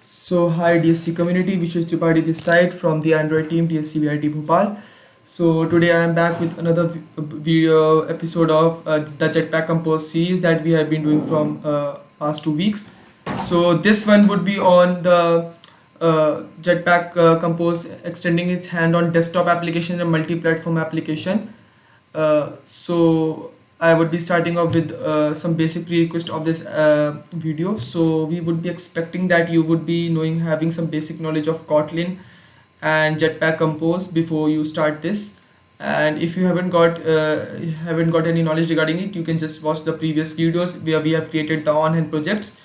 So hi DSC community, Vishwesh Tripathi this side from the Android team DSC VIT Bhopal. So today I am back with another video episode of the Jetpack Compose series that we have been doing from past 2 weeks. So this one would be on the Jetpack Compose extending its hand on desktop application and multi-platform application. So I would be starting off with some basic prerequisite of this video. So we would be expecting that you would be having some basic knowledge of Kotlin and Jetpack Compose before you start this. And if you haven't got any knowledge regarding it, you can just watch the previous videos where we have created the on-hand projects.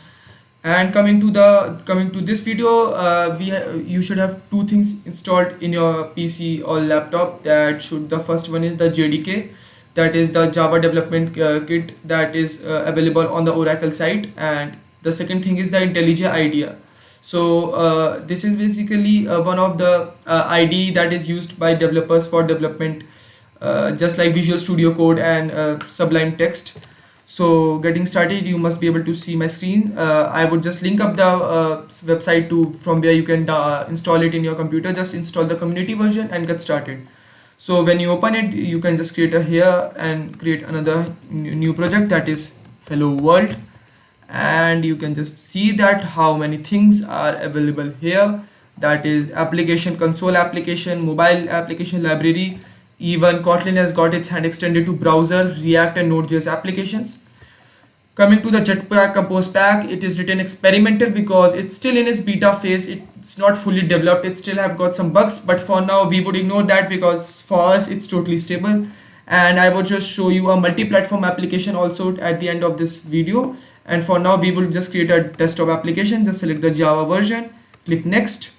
And coming to this video, you should have two things installed in your PC or laptop. The first one is the JDK, that is the Java development kit that is available on the Oracle site, and the second thing is the IntelliJ IDEA. So this is basically one of the IDE that is used by developers for development, just like Visual Studio Code and Sublime Text. So getting started, you must be able to see my screen. I would just link up the website from where you can install it in your computer. Just install the community version and get started. So when you open it, you can just create here and create another new project, that is Hello World, and you can just see that how many things are available here. That is application console, application mobile, application library. Even Kotlin has got its hand extended to browser, React and Node.js applications. Coming to the Jetpack Compose pack, it is written experimental because it's still in its beta phase. It's not fully developed. It still have got some bugs, but for now we would ignore that because for us it's totally stable. And I would just show you a multi-platform application also at the end of this video. And for now we will just create a desktop application. Just select the Java version, click next,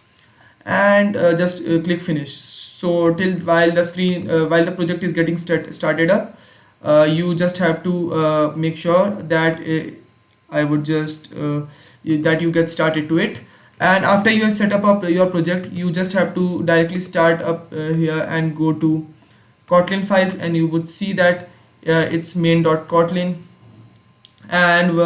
and just click finish. So while the project is getting started up, you just have to make sure that I would just that you get started to it. And after you have set up your project, you just have to directly start up here and go to Kotlin files, and you would see that it's main.kotlin, and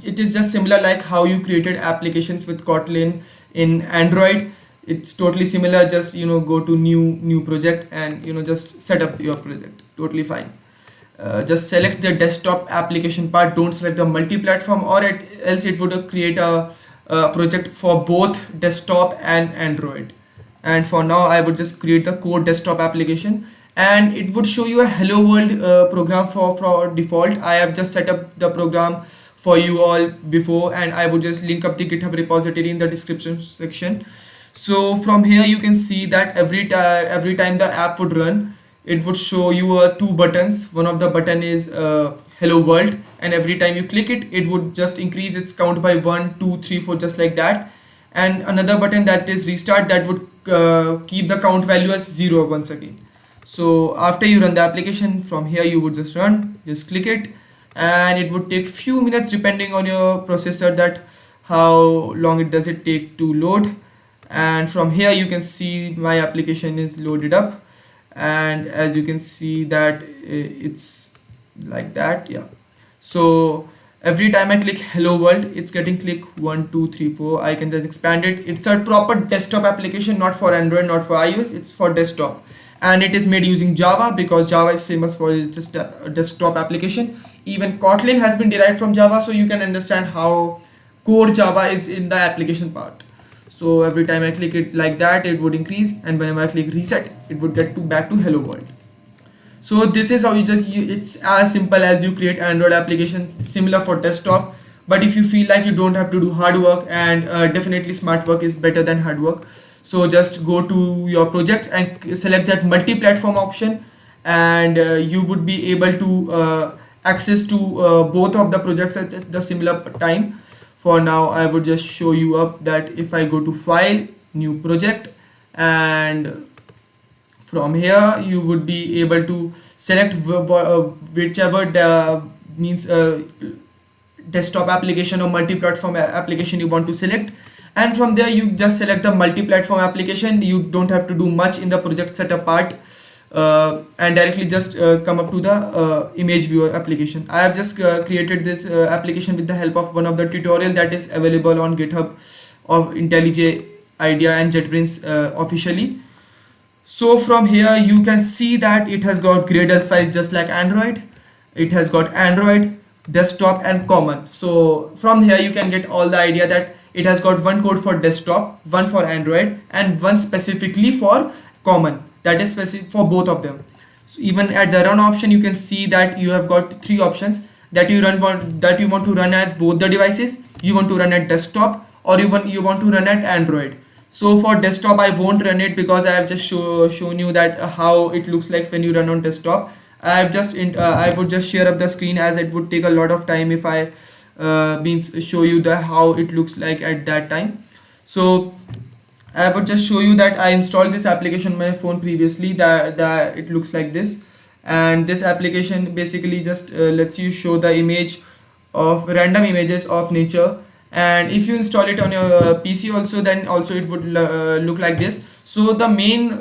it is just similar like how you created applications with Kotlin in Android. It's totally similar. Just go to new project and just set up your project. Totally fine. Just select the desktop application part. Don't select the multi-platform, or else it would create a project for both desktop and Android. And for now I would just create the core desktop application, and it would show you a Hello World program for default. I have just set up the program for you all before, and I would just link up the GitHub repository in the description section. So from here you can see that every time the app would run, it would show you two buttons. One of the button is Hello World, and every time you click it, it would just increase its count by 1, 2, 3, 4, just like that. And another button that is restart, that would keep the count value as 0 once again. So after you run the application, from here you would just click it, and it would take few minutes depending on your processor, that how long it does it take to load. And from here you can see my application is loaded up, and as you can see that it's like that. Yeah, so every time I click Hello World, it's getting click 1, 2, 3, 4. I can then expand it. It's a proper desktop application, not for Android, not for iOS. It's for desktop, and it is made using Java because Java is famous for its desktop application. Even Kotlin has been derived from Java, so you can understand how core Java is in the application part. So every time I click it like that, it would increase, and whenever I click reset, it would get back to Hello World. So this is how it's as simple as you create Android applications, similar for desktop. But if you feel like you don't have to do hard work, and definitely smart work is better than hard work, so just go to your projects and select that multi-platform option, and you would be able to access to both of the projects at the similar time. For now I would just show you up that if I go to file, new project, and from here you would be able to select whichever desktop application or multi-platform application you want to select, and from there you just select the multi-platform application. You don't have to do much in the project setup part. and directly just come up to the image viewer application. I have just created this application with the help of one of the tutorial that is available on GitHub of IntelliJ IDEA and JetBrains officially. So from here you can see that it has got Gradle files just like Android. It has got Android, desktop and common. So from here you can get all the idea that it has got one code for desktop, one for Android and one specifically for common, that is specific for both of them. So even at the run option you can see that you have got three options that you want to run at both the devices. You want to run at desktop or you want to run at Android. So for desktop I won't run it because I have just shown you that how it looks like when you run on desktop. I would just share up the screen as it would take a lot of time if I means show you the how it looks like at that time. So I would just show you that I installed this application on my phone previously, that it looks like this, and this application basically just lets you show the image of random images of nature. And if you install it on your PC also, then also it would look like this. So the main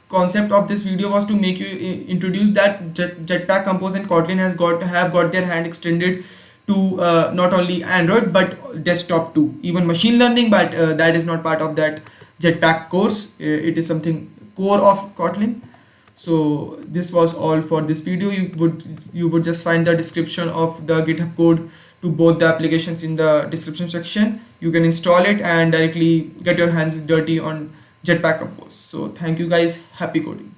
concept of this video was to make you introduce that Jetpack Compose and Kotlin have got their hand extended to not only Android but desktop too, even machine learning, but that is not part of that Jetpack course. It is something core of Kotlin. So this was all for this video. You would just find the description of the GitHub code to both the applications in the description section. You can install it and directly get your hands dirty on Jetpack Compose. So thank you guys, happy coding.